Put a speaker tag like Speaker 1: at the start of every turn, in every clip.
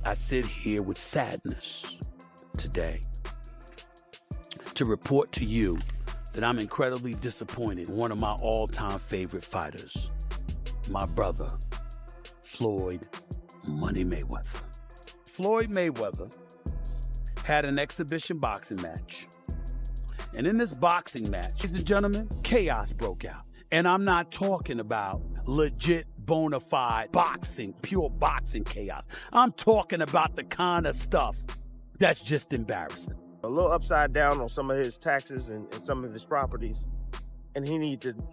Speaker 1: I sit here with sadness today to report to you that I'm incredibly disappointed in one of my all-time favorite fighters, my brother, Floyd Money Mayweather. Floyd Mayweather had an exhibition boxing match. And in this boxing match, ladies and gentlemen, chaos broke out. And I'm not talking about legit, bona fide boxing, pure boxing chaos. I'm talking about the kind of stuff that's just embarrassing.
Speaker 2: A little upside down on some of his taxes and some of his properties. And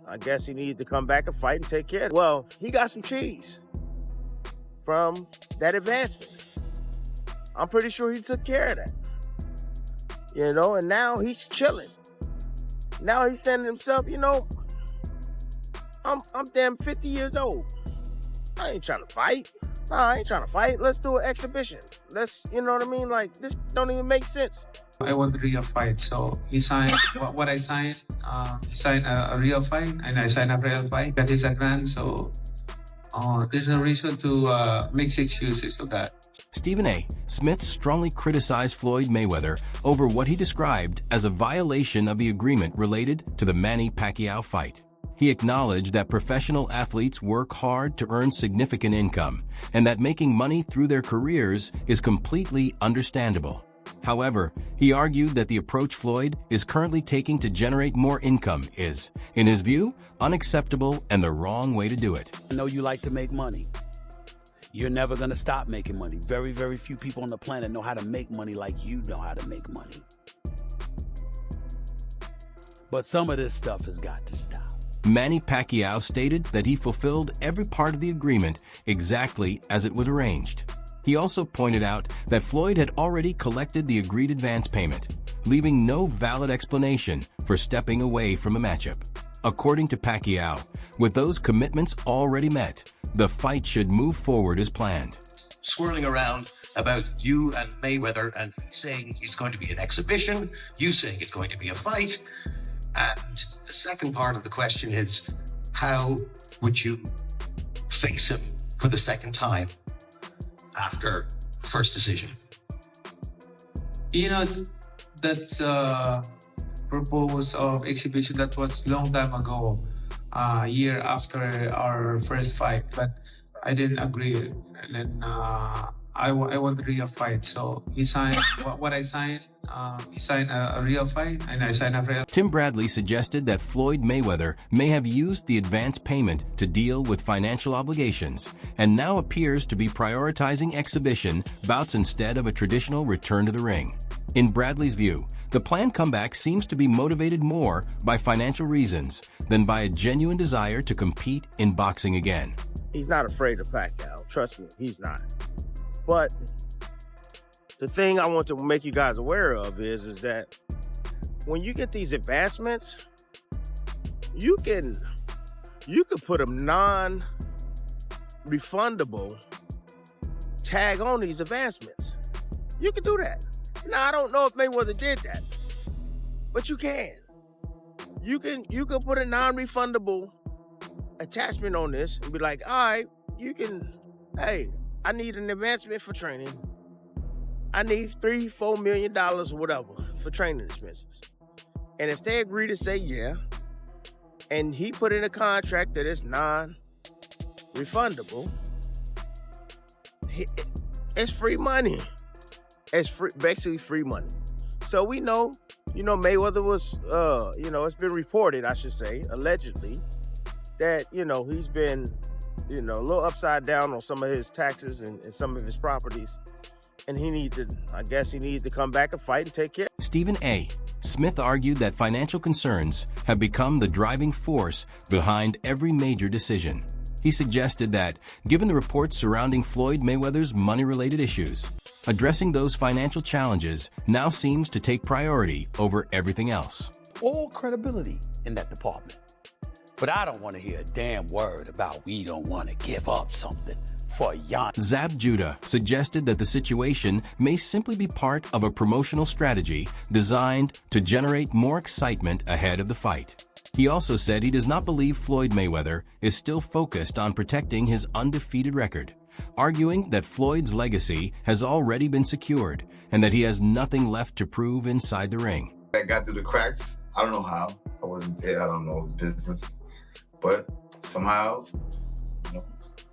Speaker 2: I guess he needed to come back and fight and take care of it. Well, he got some cheese from that advancement. I'm pretty sure he took care of that. And now he's chilling. Now he's saying to himself, I'm damn 50 years old. I ain't trying to fight. No, I ain't trying to fight. Let's do an exhibition. You know what I mean? Like, this don't even make sense.
Speaker 3: I want a real fight, so he signed what I signed. He signed a real fight, and I signed a real fight. That is advance, so there's no reason to make excuses of that.
Speaker 4: Stephen A. Smith strongly criticized Floyd Mayweather over what he described as a violation of the agreement related to the Manny Pacquiao fight. He acknowledged that professional athletes work hard to earn significant income and that making money through their careers is completely understandable. However, he argued that the approach Floyd is currently taking to generate more income is, in his view, unacceptable and the wrong way to do it.
Speaker 1: I know you like to make money. You're never going to stop making money. Very, very few people on the planet know how to make money like you know how to make money. But some of this stuff has got to stop.
Speaker 4: Manny Pacquiao stated that he fulfilled every part of the agreement exactly as it was arranged. He also pointed out that Floyd had already collected the agreed advance payment, leaving no valid explanation for stepping away from a matchup. According to Pacquiao, with those commitments already met, the fight should move forward as planned.
Speaker 5: Swirling around about you and Mayweather and saying he's going to be an exhibition, you saying it's going to be a fight. And the second part of the question is, how would you face him for the second time after the first decision?
Speaker 3: That proposal of exhibition that was long time ago, a year after our first fight, but I didn't agree. And then I want a real fight, so he signed what I signed. He signed a real fight, and I signed a real.
Speaker 4: Tim Bradley suggested that Floyd Mayweather may have used the advance payment to deal with financial obligations and now appears to be prioritizing exhibition bouts instead of a traditional return to the ring. In Bradley's view, the planned comeback seems to be motivated more by financial reasons than by a genuine desire to compete in boxing again.
Speaker 2: He's not afraid of Pacquiao. Trust me, he's not. But the thing I want to make you guys aware of is that when you get these advancements, you can put a non-refundable tag on these advancements. You can do that. Now, I don't know if Mayweather did that, but you can. You can put a non-refundable attachment on this and be like, all right, hey, I need an advancement for training. I need $3-4 million or whatever for training expenses. And if they agree to say yeah, and he put in a contract that is non-refundable, it's free money. It's basically free money. So we know, Mayweather was, it's been reported, I should say, allegedly, that, he's been, a little upside down on some of his taxes and some of his properties. And I guess he needed to come back and fight and take care.
Speaker 4: Stephen A. Smith argued that financial concerns have become the driving force behind every major decision. He suggested that, given the reports surrounding Floyd Mayweather's money-related issues, addressing those financial challenges now seems to take priority over everything else.
Speaker 1: All credibility in that department. But I don't want to hear a damn word about we don't want to give up something for Yan.
Speaker 4: Zab Judah suggested that the situation may simply be part of a promotional strategy designed to generate more excitement ahead of the fight. He also said he does not believe Floyd Mayweather is still focused on protecting his undefeated record, arguing that Floyd's legacy has already been secured and that he has nothing left to prove inside the ring.
Speaker 6: That got through the cracks. I don't know how. I wasn't there. I don't know his business. But somehow,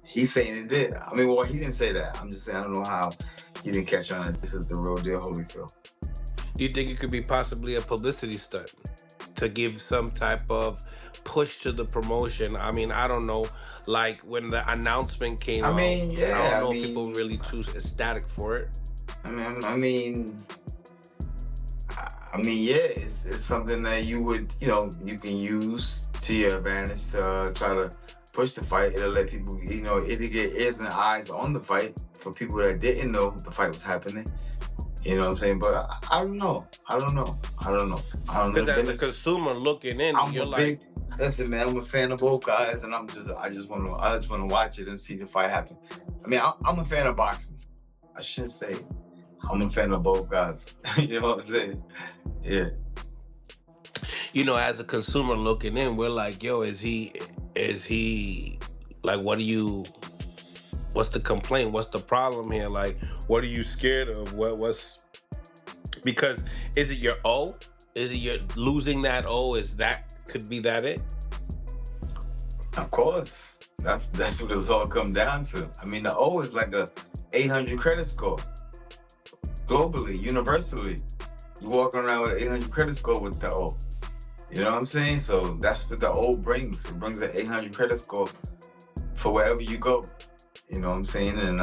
Speaker 6: he's saying it did. I mean, well, he didn't say that. I'm just saying I don't know how he didn't catch on that this is the real deal Holyfield.
Speaker 7: Do you think it could be possibly a publicity stunt to give some type of push to the promotion? I mean, I don't know. Like when the announcement came out, I don't know if people were really too ecstatic for it.
Speaker 6: It's something that you would, you can use to your advantage to try to push the fight. It'll let people, it'll get ears and eyes on the fight for people that didn't know the fight was happening. You know what I'm saying? But I don't know.
Speaker 7: Because as a consumer looking in, you're like,
Speaker 6: listen, man, I'm a fan of both guys, and I just want to watch it and see the fight happen. I mean, I'm a fan of boxing. I shouldn't say I'm a fan of both guys. You know what I'm saying? Yeah.
Speaker 7: As a consumer looking in, we're like, yo, is he like, what's the complaint? What's the problem here? Like, what are you scared of? Because is it your O? Is it your losing that O? Could be that it?
Speaker 6: Of course. That's what it's all come down to. I mean, the O is like a 800 credit score. Globally, universally. You walk around with an 800 credit score with the O. You know what I'm saying? So that's what the O brings. It brings an 800 credit score for wherever you go. You know what I'm saying? And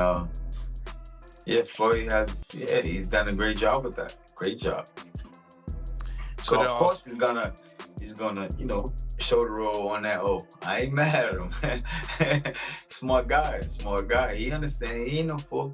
Speaker 6: Floyd he's done a great job with that. Great job. So of course he's gonna, show the roll on that O. I ain't mad at him. Smart guy. He understands. He ain't no fool.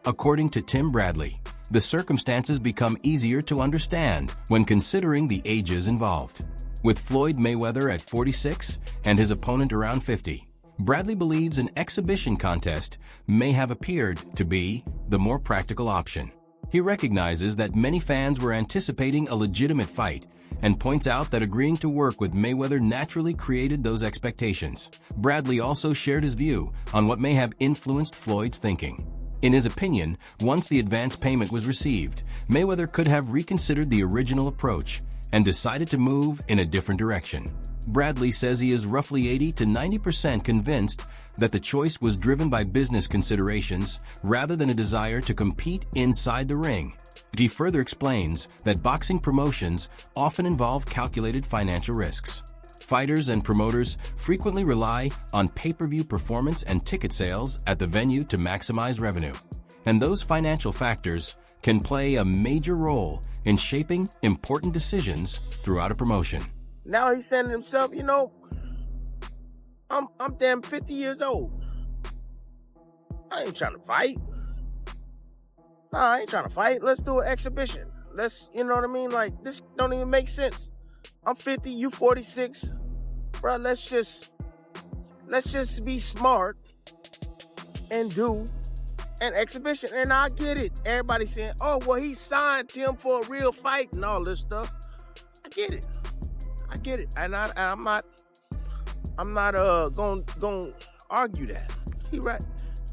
Speaker 4: According to Tim Bradley, the circumstances become easier to understand when considering the ages involved. With Floyd Mayweather at 46 and his opponent around 50, Bradley believes an exhibition contest may have appeared to be the more practical option. He recognizes that many fans were anticipating a legitimate fight and points out that agreeing to work with Mayweather naturally created those expectations. Bradley also shared his view on what may have influenced Floyd's thinking. In his opinion, once the advance payment was received, Mayweather could have reconsidered the original approach and decided to move in a different direction. Bradley says he is roughly 80 to 90% convinced that the choice was driven by business considerations rather than a desire to compete inside the ring. He further explains that boxing promotions often involve calculated financial risks. Fighters and promoters frequently rely on pay-per-view performance and ticket sales at the venue to maximize revenue. And those financial factors can play a major role in shaping important decisions throughout a promotion.
Speaker 2: Now he's saying to himself, I'm damn 50 years old. I ain't trying to fight. No, I ain't trying to fight. Let's do an exhibition. You know what I mean? Like, this don't even make sense. I'm 50, you 46. Bro, let's just be smart and do an exhibition. And I get it. Everybody's saying, oh, well, he signed Tim for a real fight and all this stuff. I get it. And I'm not gonna argue that. He right.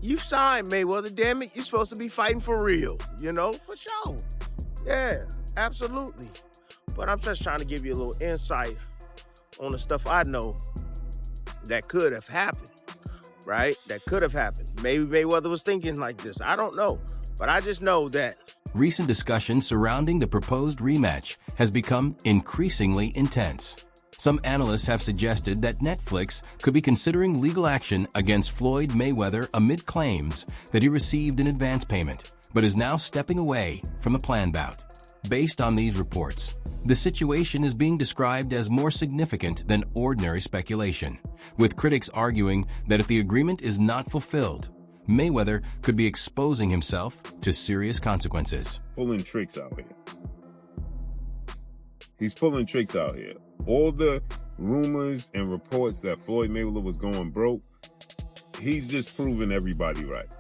Speaker 2: You signed Mayweather, damn it. You're supposed to be fighting for real, for sure. Yeah, absolutely. But I'm just trying to give you a little insight on the stuff I know that could have happened, right? That could have happened. Maybe Mayweather was thinking like this. I don't know. But I just know that
Speaker 4: recent discussion surrounding the proposed rematch has become increasingly intense. Some analysts have suggested that Netflix could be considering legal action against Floyd Mayweather amid claims that he received an advance payment, but is now stepping away from the planned bout. Based on these reports, the situation is being described as more significant than ordinary speculation, with critics arguing that if the agreement is not fulfilled, Mayweather could be exposing himself to serious consequences.
Speaker 8: Pulling tricks out here. He's pulling tricks out here. All the rumors and reports that Floyd Mayweather was going broke, he's just proving everybody right.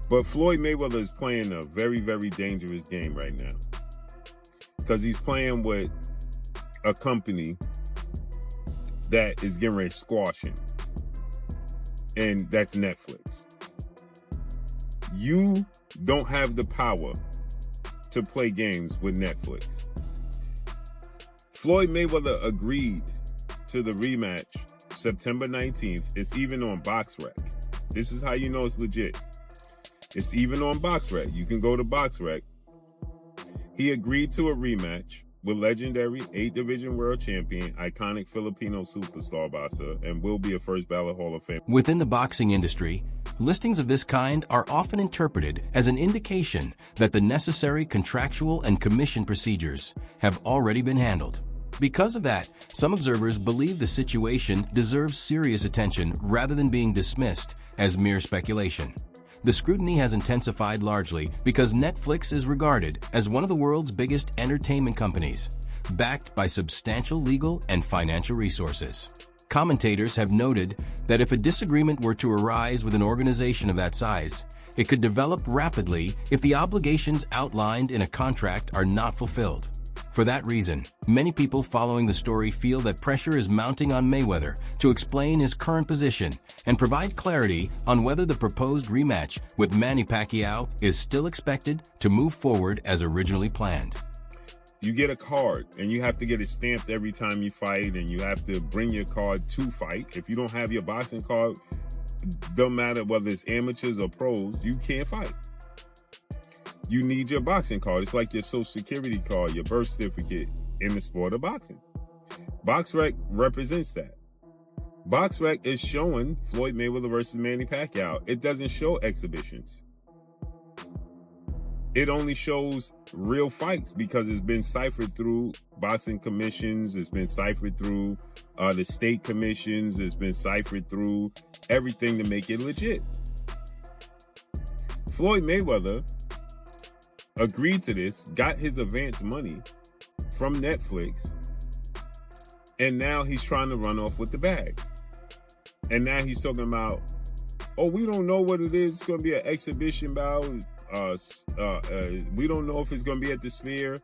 Speaker 8: But Floyd Mayweather is playing a very, very dangerous game right now, because he's playing with a company that is getting ready to squash him, and that's Netflix. You don't have the power to play games with Netflix. Floyd Mayweather agreed to the rematch September 19th. It's even on BoxRec. This is how you know it's legit. It's even on BoxRec. You can go to BoxRec. He agreed to a rematch with legendary 8-division world champion, iconic Filipino superstar boxer, and will be a first ballot Hall of Fame.
Speaker 4: Within the boxing industry, listings of this kind are often interpreted as an indication that the necessary contractual and commission procedures have already been handled. Because of that, some observers believe the situation deserves serious attention rather than being dismissed as mere speculation. The scrutiny has intensified largely because Netflix is regarded as one of the world's biggest entertainment companies, backed by substantial legal and financial resources. Commentators have noted that if a disagreement were to arise with an organization of that size, it could develop rapidly if the obligations outlined in a contract are not fulfilled. For that reason, many people following the story feel that pressure is mounting on Mayweather to explain his current position and provide clarity on whether the proposed rematch with Manny Pacquiao is still expected to move forward as originally planned.
Speaker 8: You get a card, and you have to get it stamped every time you fight, and you have to bring your card to fight. If you don't have your boxing card, don't matter whether it's amateurs or pros, you can't fight. You need your boxing card. It's like your social security card, your birth certificate in the sport of boxing. BoxRec represents that. BoxRec is showing Floyd Mayweather versus Manny Pacquiao. It doesn't show exhibitions. It only shows real fights because it's been ciphered through boxing commissions. It's been ciphered through the state commissions. It's been ciphered through everything to make it legit. Floyd Mayweather agreed to this, got his advance money from Netflix, and now he's trying to run off with the bag. And now he's talking about, oh, we don't know what it is. It's going to be an exhibition bout. We don't know if it's going to be at the Sphere.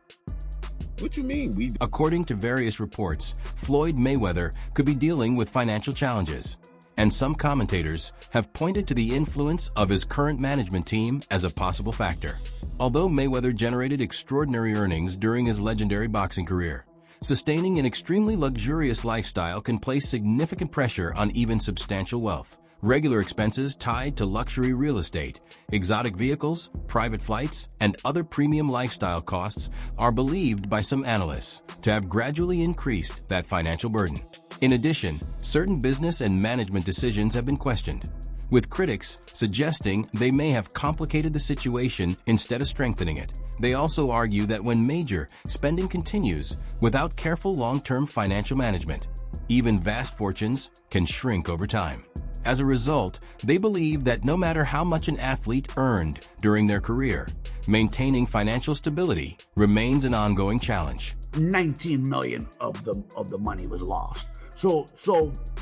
Speaker 8: What you mean?
Speaker 4: According to various reports, Floyd Mayweather could be dealing with financial challenges, and some commentators have pointed to the influence of his current management team as a possible factor. Although Mayweather generated extraordinary earnings during his legendary boxing career, sustaining an extremely luxurious lifestyle can place significant pressure on even substantial wealth. Regular expenses tied to luxury real estate, exotic vehicles, private flights, and other premium lifestyle costs are believed by some analysts to have gradually increased that financial burden. In addition, certain business and management decisions have been questioned, with critics suggesting they may have complicated the situation instead of strengthening it. They also argue that when major spending continues without careful long-term financial management, even vast fortunes can shrink over time. As a result, they believe that no matter how much an athlete earned during their career, maintaining financial stability remains an ongoing challenge.
Speaker 9: 19 million of the money was lost. So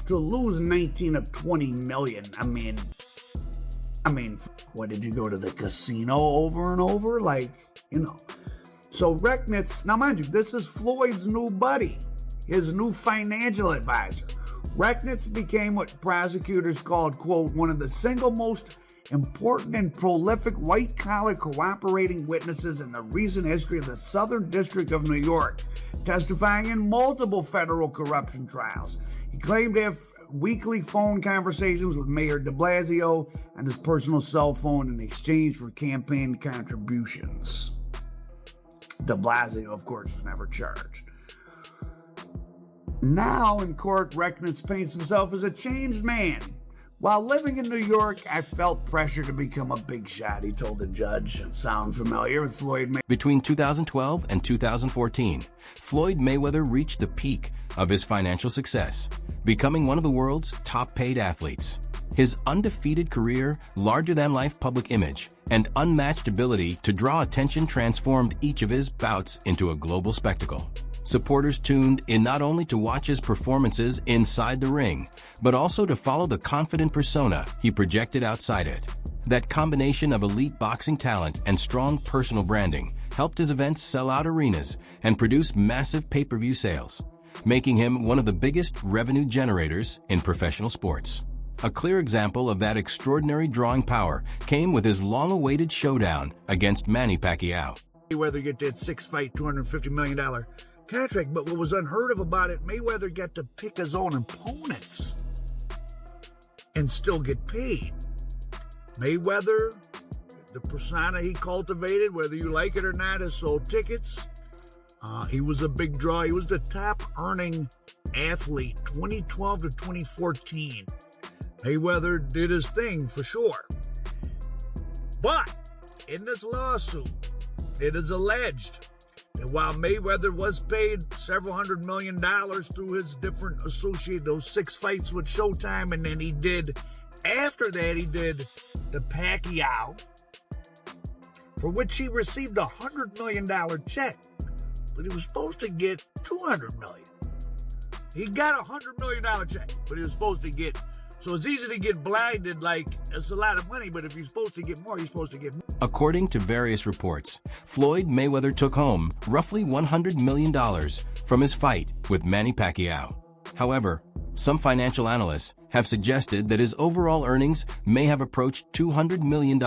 Speaker 9: to lose 19 of 20 million, I mean, what, did you go to the casino over and over? So Rechnitz, now mind you, this is Floyd's new buddy, his new financial advisor. Rechnitz became what prosecutors called, quote, one of the single most important and prolific white-collar cooperating witnesses in the recent history of the Southern District of New York, testifying in multiple federal corruption trials. He claimed to have weekly phone conversations with Mayor de Blasio on his personal cell phone in exchange for campaign contributions. De Blasio, of course, was never charged. Now in court, Rechnitz paints himself as a changed man. While living in New York, I felt pressure to become a big shot, he told the judge. Sound familiar with Floyd Mayweather?
Speaker 4: Between 2012 and 2014, Floyd Mayweather reached the peak of his financial success, becoming one of the world's top-paid athletes. His undefeated career, larger-than-life public image, and unmatched ability to draw attention transformed each of his bouts into a global spectacle. Supporters tuned in not only to watch his performances inside the ring, but also to follow the confident persona he projected outside it. That combination of elite boxing talent and strong personal branding helped his events sell out arenas and produce massive pay-per-view sales, making him one of the biggest revenue generators in professional sports. A clear example of that extraordinary drawing power came with his long-awaited showdown against Manny Pacquiao.
Speaker 9: Mayweather get that 6-fight, $250 million contract, but what was unheard of about it, Mayweather got to pick his own opponents and still get paid. Mayweather, the persona he cultivated, whether you like it or not, has sold tickets. He was a big draw. He was the top earning athlete 2012 to 2014. Mayweather did his thing for sure. But in this lawsuit, it is alleged that while Mayweather was paid several $100 million through his different associated, those 6 fights with Showtime, and then he did, after that, he did the Pacquiao, for which he received a $100 million check, but he was supposed to get $200 million. He got a $100 million check, but he was supposed to get. So it's easy to get blinded, like, it's a lot of money, but if you're supposed to get more, you're supposed to get more.
Speaker 4: According to various reports, Floyd Mayweather took home roughly $100 million from his fight with Manny Pacquiao. However, some financial analysts have suggested that his overall earnings may have approached $200 million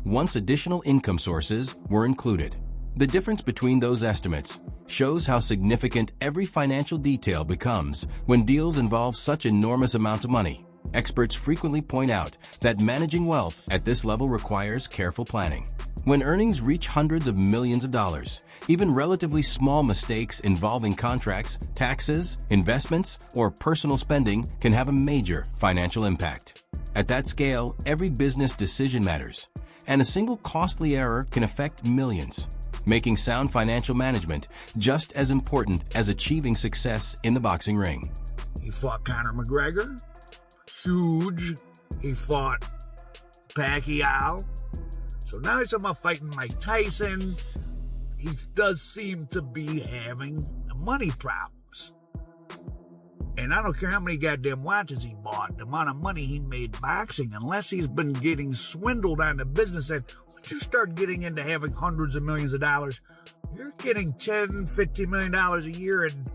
Speaker 4: once additional income sources were included. The difference between those estimates shows how significant every financial detail becomes when deals involve such enormous amounts of money. Experts frequently point out that managing wealth at this level requires careful planning. When earnings reach hundreds of millions of dollars, even relatively small mistakes involving contracts, taxes, investments, or personal spending can have a major financial impact. At that scale, every business decision matters, and a single costly error can affect millions, making sound financial management just as important as achieving success in the boxing ring.
Speaker 9: He fought Conor McGregor. Huge. He fought Pacquiao. So now he's talking about fighting Mike Tyson. He does seem to be having money problems. And I don't care how many goddamn watches he bought, the amount of money he made boxing, unless he's been getting swindled on the business end. Once you start getting into having hundreds of millions of dollars, you're getting $10, $50 million a year in,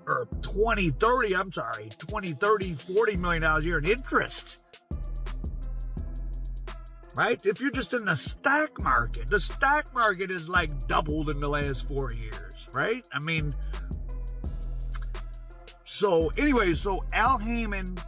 Speaker 9: or 20, 30, $40 million a year in interest. Right? If you're just in the stock market is like doubled in the last 4 years, right? I mean, so Al Heyman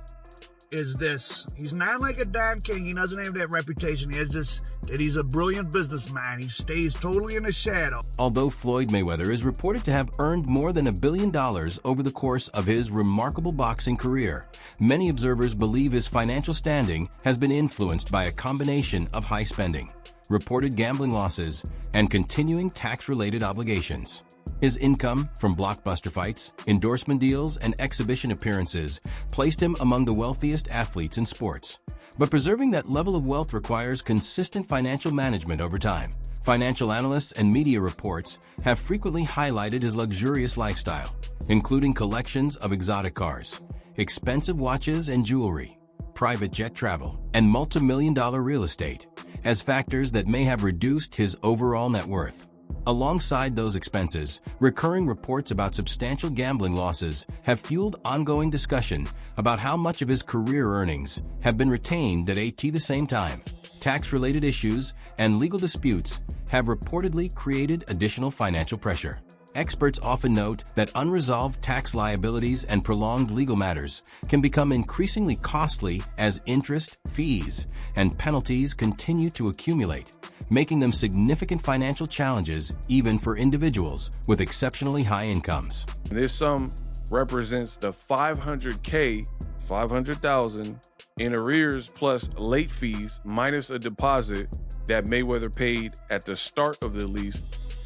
Speaker 9: is this. He's not like a Don King. He doesn't have that reputation. He has this, that he's a brilliant businessman. He stays totally in the shadow.
Speaker 4: Although Floyd Mayweather is reported to have earned more than $1 billion over the course of his remarkable boxing career, many observers believe his financial standing has been influenced by a combination of high spending, reported gambling losses, and continuing tax-related obligations. His income from blockbuster fights, endorsement deals, and exhibition appearances placed him among the wealthiest athletes in sports. But preserving that level of wealth requires consistent financial management over time. Financial analysts and media reports have frequently highlighted his luxurious lifestyle, including collections of exotic cars, expensive watches and jewelry, private jet travel, and multi-million-dollar real estate, as factors that may have reduced his overall net worth. Alongside those expenses, recurring reports about substantial gambling losses have fueled ongoing discussion about how much of his career earnings have been retained at the same time. Tax-related issues and legal disputes have reportedly created additional financial pressure. Experts often note that unresolved tax liabilities and prolonged legal matters can become increasingly costly as interest, fees, and penalties continue to accumulate, making them significant financial challenges even for individuals with exceptionally high incomes.
Speaker 10: This sum represents the $500,000 in arrears plus late fees minus a deposit that Mayweather paid at the start of the lease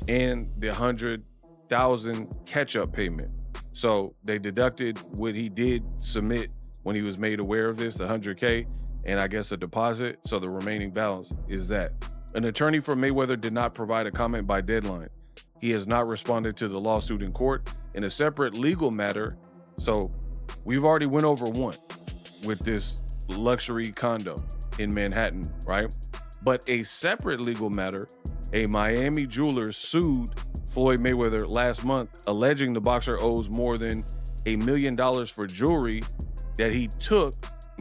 Speaker 10: and the $100,000 catch-up payment. So they deducted what he did submit when he was made aware of this, the $100K, and I guess a deposit. So the remaining balance is that. An attorney for Mayweather did not provide a comment by deadline. He has not responded to the lawsuit in court. In a separate legal matter, so we've already went over one with this luxury condo in Manhattan, right? But a separate legal matter, a Miami jeweler sued Floyd Mayweather last month, alleging the boxer owes more than $1 million for jewelry that he took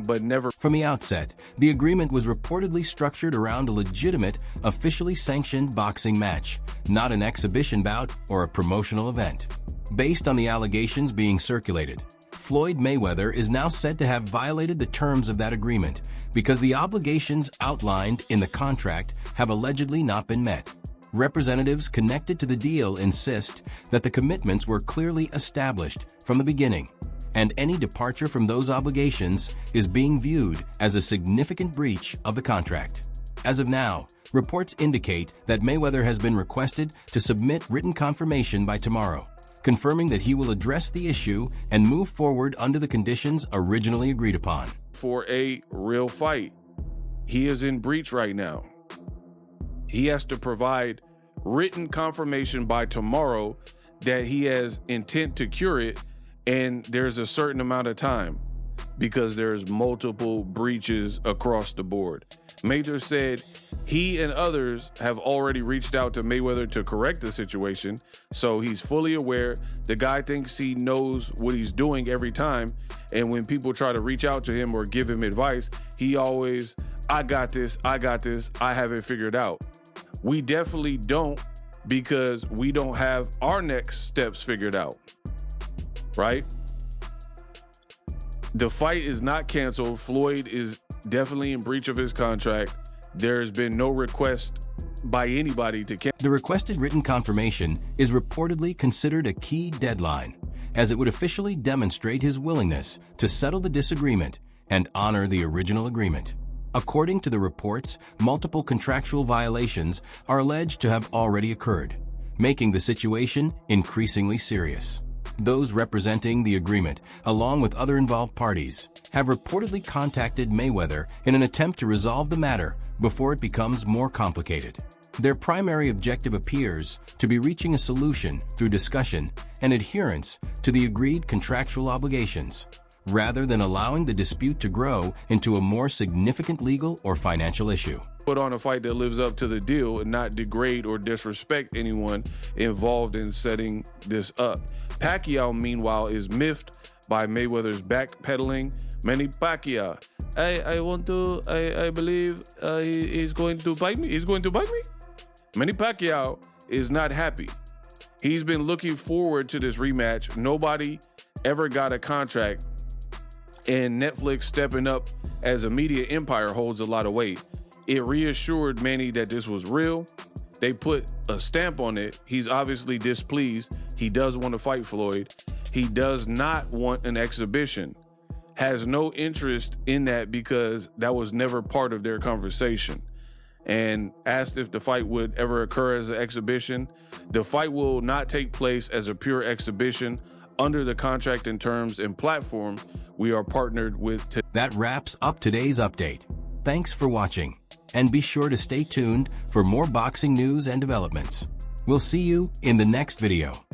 Speaker 10: but never.
Speaker 4: From the outset, the agreement was reportedly structured around a legitimate, officially sanctioned boxing match, not an exhibition bout or a promotional event. Based on the allegations being circulated, Floyd Mayweather is now said to have violated the terms of that agreement because the obligations outlined in the contract have allegedly not been met. Representatives connected to the deal insist that the commitments were clearly established from the beginning, and any departure from those obligations is being viewed as a significant breach of the contract. As of now, reports indicate that Mayweather has been requested to submit written confirmation by tomorrow, confirming that he will address the issue and move forward under the conditions originally agreed upon.
Speaker 10: For a real fight, he is in breach right now. He has to provide written confirmation by tomorrow that he has intent to cure it, and there's a certain amount of time because there's multiple breaches across the board. Mayweather said he and others have already reached out to Mayweather to correct the situation, so he's fully aware. The guy thinks he knows what he's doing every time, and when people try to reach out to him or give him advice, he always, I got this, I have it figured out. We definitely don't, because we don't have our next steps figured out, right? The fight is not canceled. Floyd is definitely in breach of his contract. There has been no request by anybody to cancel.
Speaker 4: The requested written confirmation is reportedly considered a key deadline, as it would officially demonstrate his willingness to settle the disagreement and honor the original agreement. According to the reports, multiple contractual violations are alleged to have already occurred, making the situation increasingly serious. Those representing the agreement, along with other involved parties, have reportedly contacted Mayweather in an attempt to resolve the matter before it becomes more complicated. Their primary objective appears to be reaching a solution through discussion and adherence to the agreed contractual obligations, rather than allowing the dispute to grow into a more significant legal or financial issue.
Speaker 10: Put on a fight that lives up to the deal and not degrade or disrespect anyone involved in setting this up. Pacquiao, meanwhile, is miffed by Mayweather's backpedaling. Manny Pacquiao, I believe he's going to bite me. He's going to bite me? Manny Pacquiao is not happy. He's been looking forward to this rematch. Nobody ever got a contract, and Netflix stepping up as a media empire holds a lot of weight. It reassured Manny that this was real. They put a stamp on it. He's obviously displeased. He does want to fight Floyd. He does not want an exhibition. Has no interest in that because that was never part of their conversation. And asked if the fight would ever occur as an exhibition. The fight will not take place as a pure exhibition under the contract and terms and platform we are partnered with.
Speaker 4: That wraps up today's update. Thanks for watching, and be sure to stay tuned for more boxing news and developments. We'll see you in the next video.